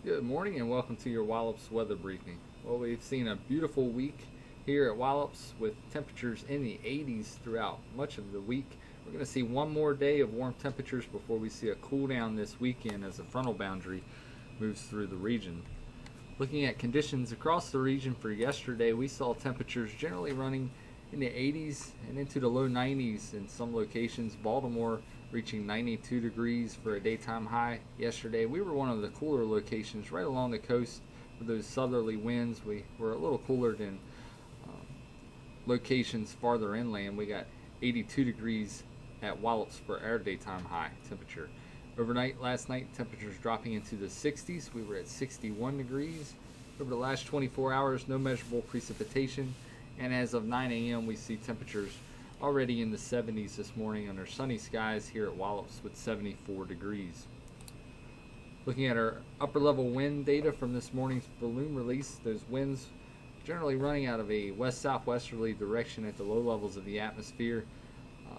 Good morning and welcome to your Wallops weather briefing. Well, we've seen a beautiful week here at Wallops with temperatures in the 80s throughout much of the week. We're going to see one more day of warm temperatures before we see a cool down this weekend as the frontal boundary moves through the region. Looking at conditions across the region for yesterday, we saw temperatures generally running in the 80s and into the low 90s in some locations. Baltimore reaching 92 degrees for a daytime high yesterday. We were one of the cooler locations right along the coast with those southerly winds. We were a little cooler than locations farther inland. We got 82 degrees at Wallops for our daytime high temperature. Overnight last night, temperatures dropping into the 60s. We were at 61 degrees. Over the last 24 hours, no measurable precipitation. And as of 9 a.m., we see temperatures already in the 70s this morning under sunny skies here at Wallops with 74 degrees. Looking at our upper level wind data from this morning's balloon release, those winds generally running out of a west-southwesterly direction at the low levels of the atmosphere.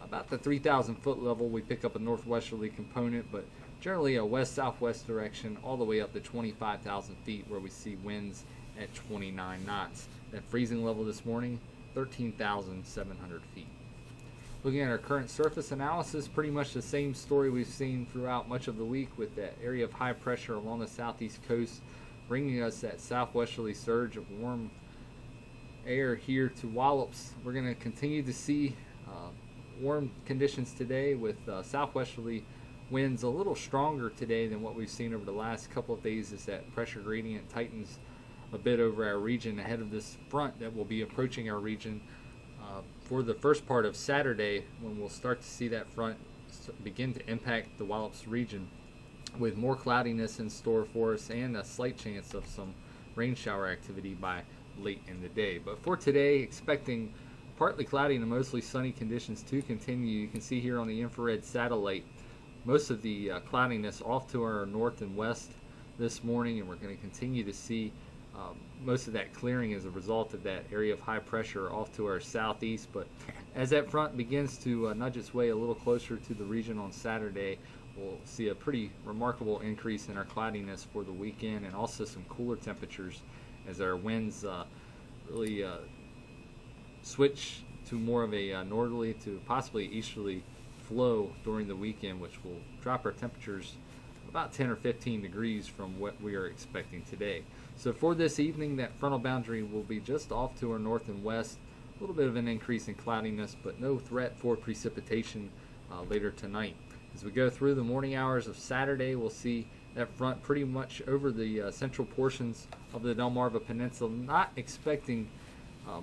About the 3,000 foot level, we pick up a northwesterly component, but generally a west-southwest direction all the way up to 25,000 feet where we see winds at 29 knots. That freezing level this morning, 13,700 feet. Looking at our current surface analysis, pretty much the same story we've seen throughout much of the week with that area of high pressure along the southeast coast bringing us that southwesterly surge of warm air here to Wallops. We're going to continue to see warm conditions today with southwesterly winds a little stronger today than what we've seen over the last couple of days as that pressure gradient tightens a bit over our region ahead of this front that will be approaching our region for the first part of Saturday, when we'll start to see that front begin to impact the Wallops region with more cloudiness in store for us and a slight chance of some rain shower activity by late in the day. But for today, expecting partly cloudy and mostly sunny conditions to continue. You can see here on the infrared satellite most of the cloudiness off to our north and west this morning, and we're going to continue to see most of that clearing as a result of that area of high pressure off to our southeast. But as that front begins to nudge its way a little closer to the region on Saturday, we'll see a pretty remarkable increase in our cloudiness for the weekend, and also some cooler temperatures as our winds really switch to more of a northerly to possibly easterly flow during the weekend, which will drop our temperatures about 10 or 15 degrees from what we are expecting today. So for this evening, that frontal boundary will be just off to our north and west. A little bit of an increase in cloudiness, but no threat for precipitation later tonight. As we go through the morning hours of Saturday, we'll see that front pretty much over the central portions of the Delmarva Peninsula. Not expecting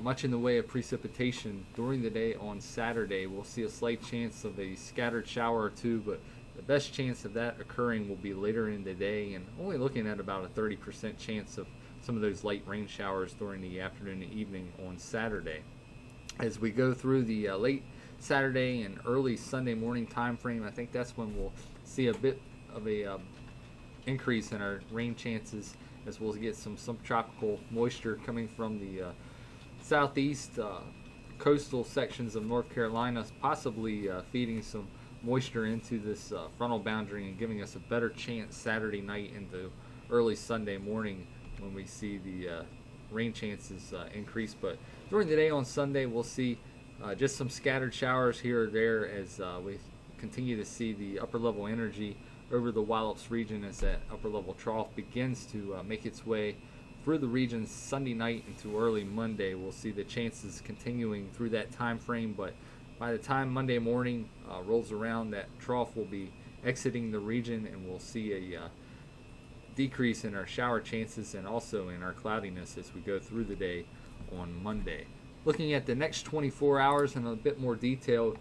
much in the way of precipitation during the day on Saturday. We'll see a slight chance of a scattered shower or two, but the best chance of that occurring will be later in the day, and only looking at about a 30% chance of some of those light rain showers during the afternoon and evening on Saturday. As we go through the late Saturday and early Sunday morning time frame, I think that's when we'll see a bit of a increase in our rain chances, as we'll get some subtropical moisture coming from the southeast coastal sections of North Carolina, possibly feeding some moisture into this frontal boundary and giving us a better chance Saturday night into early Sunday morning when we see the rain chances increase. But during the day on Sunday, we'll see just some scattered showers here or there as we continue to see the upper level energy over the Wallops region as that upper level trough begins to make its way through the region Sunday night into early Monday. We'll see the chances continuing through that time frame, but by the time Monday morning rolls around, that trough will be exiting the region, and we'll see a decrease in our shower chances and also in our cloudiness as we go through the day on Monday. Looking at the next 24 hours in a bit more detail,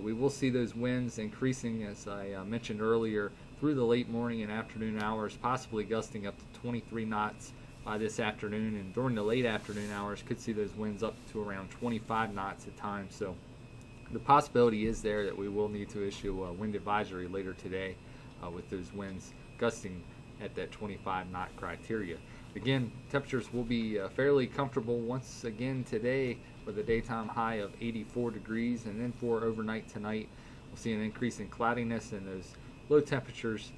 we will see those winds increasing, as I mentioned earlier, through the late morning and afternoon hours, possibly gusting up to 23 knots by this afternoon, and during the late afternoon hours could see those winds up to around 25 knots at times. So the possibility is there that we will need to issue a wind advisory later today with those winds gusting at that 25 knot criteria. Again, temperatures will be fairly comfortable once again today with a daytime high of 84 degrees, and then for overnight tonight we'll see an increase in cloudiness and those low temperatures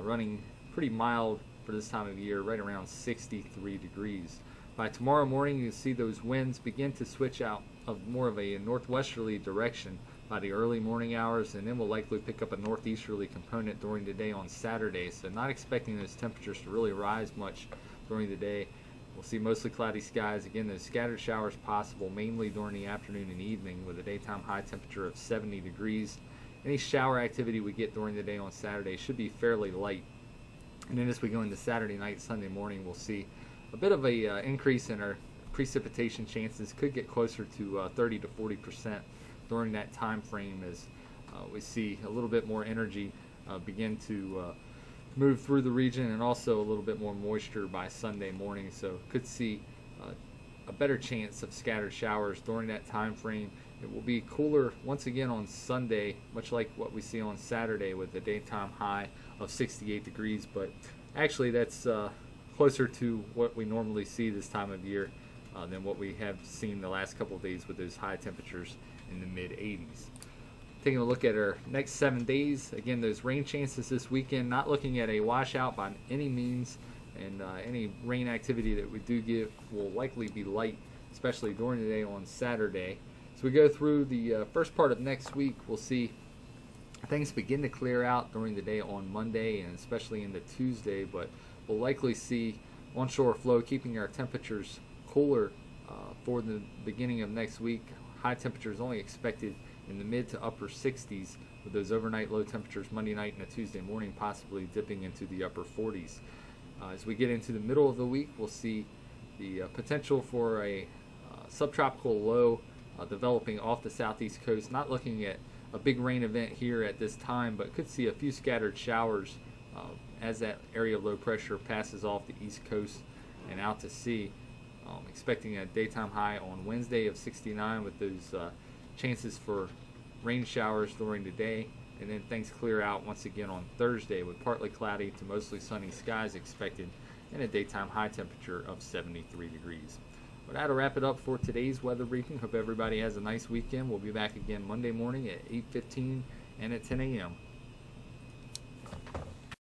running pretty mild for this time of year, right around 63 degrees. By tomorrow morning, you'll see those winds begin to switch out of more of a northwesterly direction by the early morning hours, and then we'll likely pick up a northeasterly component during the day on Saturday. So not expecting those temperatures to really rise much during the day. We'll see mostly cloudy skies. Again, those scattered showers possible mainly during the afternoon and evening with a daytime high temperature of 70 degrees. Any shower activity we get during the day on Saturday should be fairly light. And then as we go into Saturday night, Sunday morning, we'll see a bit of a increase in our precipitation chances. Could get closer to 30 to 40% during that time frame as we see a little bit more energy begin to move through the region, and also a little bit more moisture by Sunday morning. So could see a better chance of scattered showers during that time frame. It will be cooler once again on Sunday, much like what we see on Saturday with a daytime high of 68 degrees, but actually that's closer to what we normally see this time of year than what we have seen the last couple of days with those high temperatures in the mid 80s. Taking a look at our next 7 days, again, those rain chances this weekend, not looking at a washout by any means, and any rain activity that we do get will likely be light, especially during the day on Saturday. As we go through the first part of next week, we'll see things begin to clear out during the day on Monday and especially into Tuesday, but we'll likely see onshore flow keeping our temperatures cooler for the beginning of next week. High temperatures only expected in the mid to upper 60s, with those overnight low temperatures Monday night and a Tuesday morning possibly dipping into the upper 40s. As we get into the middle of the week, we'll see the potential for a subtropical low developing off the southeast coast. Not looking at a big rain event here at this time, but could see a few scattered showers as that area of low pressure passes off the east coast and out to sea. Expecting a daytime high on Wednesday of 69 with those chances for rain showers during the day, and then things clear out once again on Thursday with partly cloudy to mostly sunny skies expected and a daytime high temperature of 73 degrees. Well, that'll wrap it up for today's weather briefing. Hope everybody has a nice weekend. We'll be back again Monday morning at 8:15 and at 10 a.m.